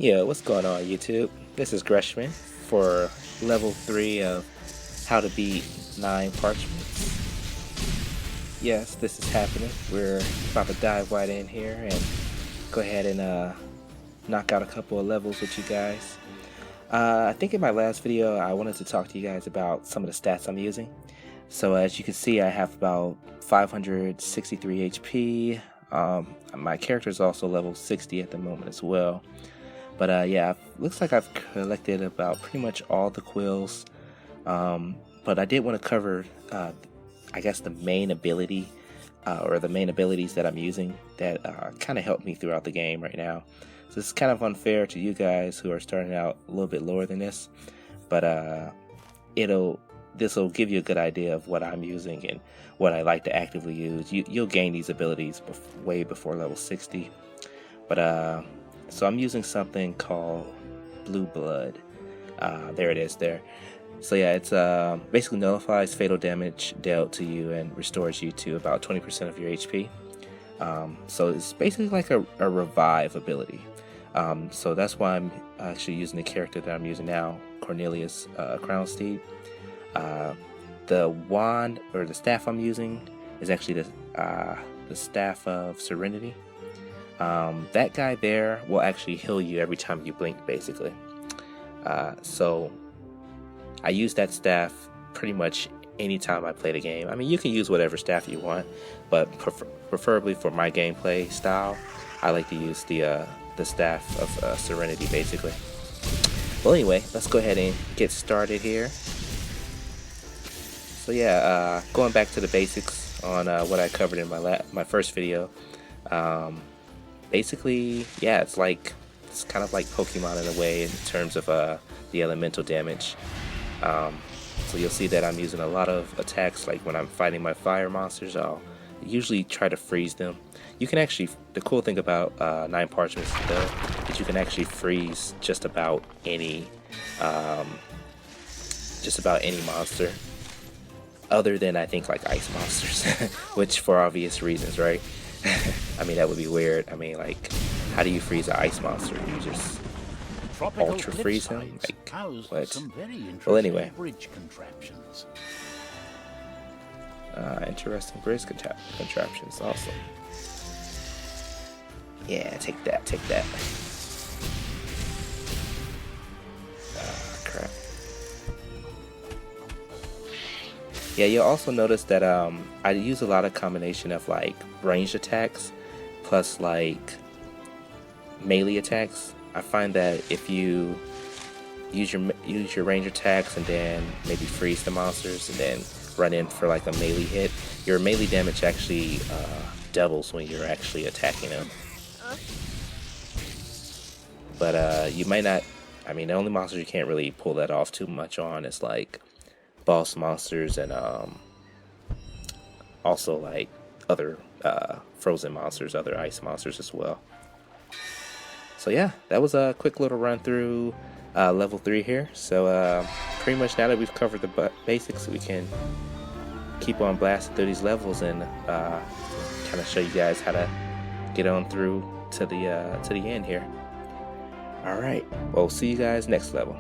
Yo, what's going on YouTube? This is Greshmon for level 3 of how to beat 9 parchments. Yes, this is happening. We're about to dive right in here and go ahead and knock out a couple of levels with you guys. I think in my last video I wanted to talk to you guys about some of the stats I'm using. So as you can see, I have about 563 HP. My character is also level 60 at the moment as well. But yeah, looks like I've collected about pretty much all the quills. But I did want to cover, I guess, the main ability or the main abilities that I'm using that kind of help me throughout the game right now. So it's kind of unfair to you guys who are starting out a little bit lower than this, but this will give you a good idea of what I'm using and what I like to actively use. You'll gain these abilities way before level 60, but so I'm using something called Blue Blood. There it is there. So yeah, it's basically nullifies fatal damage dealt to you and restores you to about 20% of your HP. So it's basically like a revive ability. So that's why I'm actually using the character that I'm using now, Cornelius Crownsteed. The wand or the staff I'm using is actually the staff of Serenity. That guy there will actually heal you every time you blink, basically. So I use that staff pretty much anytime I play the game. I mean, you can use whatever staff you want, but preferably for my gameplay style, I like to use the staff of Serenity, basically. Well, anyway, let's go ahead and get started here. So yeah, going back to the basics on what I covered in my first video. Basically, yeah, it's kind of like Pokemon in a way in terms of the elemental damage. So you'll see that I'm using a lot of attacks. Like when I'm fighting my fire monsters, I'll usually try to freeze them. You can actually, the cool thing about 9 parchments though, is you can actually freeze just about any monster, other than I think like ice monsters, which for obvious reasons, right? I mean, that would be weird. I mean, like, how do you freeze an ice monster? You just ultra freeze him? Like, what? Well, anyway. Interesting bridge contraptions also. Yeah, take that. Crap. Yeah, you'll also notice that I use a lot of combination of like ranged attacks plus like melee attacks. I find that if you use your range attacks and then maybe freeze the monsters and then run in for like a melee hit, your melee damage actually doubles when you're actually attacking them. But you might not. I mean, the only monsters you can't really pull that off too much on is like boss monsters and also like other frozen monsters, other ice monsters as well. So yeah, that was a quick little run through level 3 here. So pretty much now that we've covered the basics, we can keep on blasting through these levels and kind of show you guys how to get on through to the end here. All right, well, see you guys next level.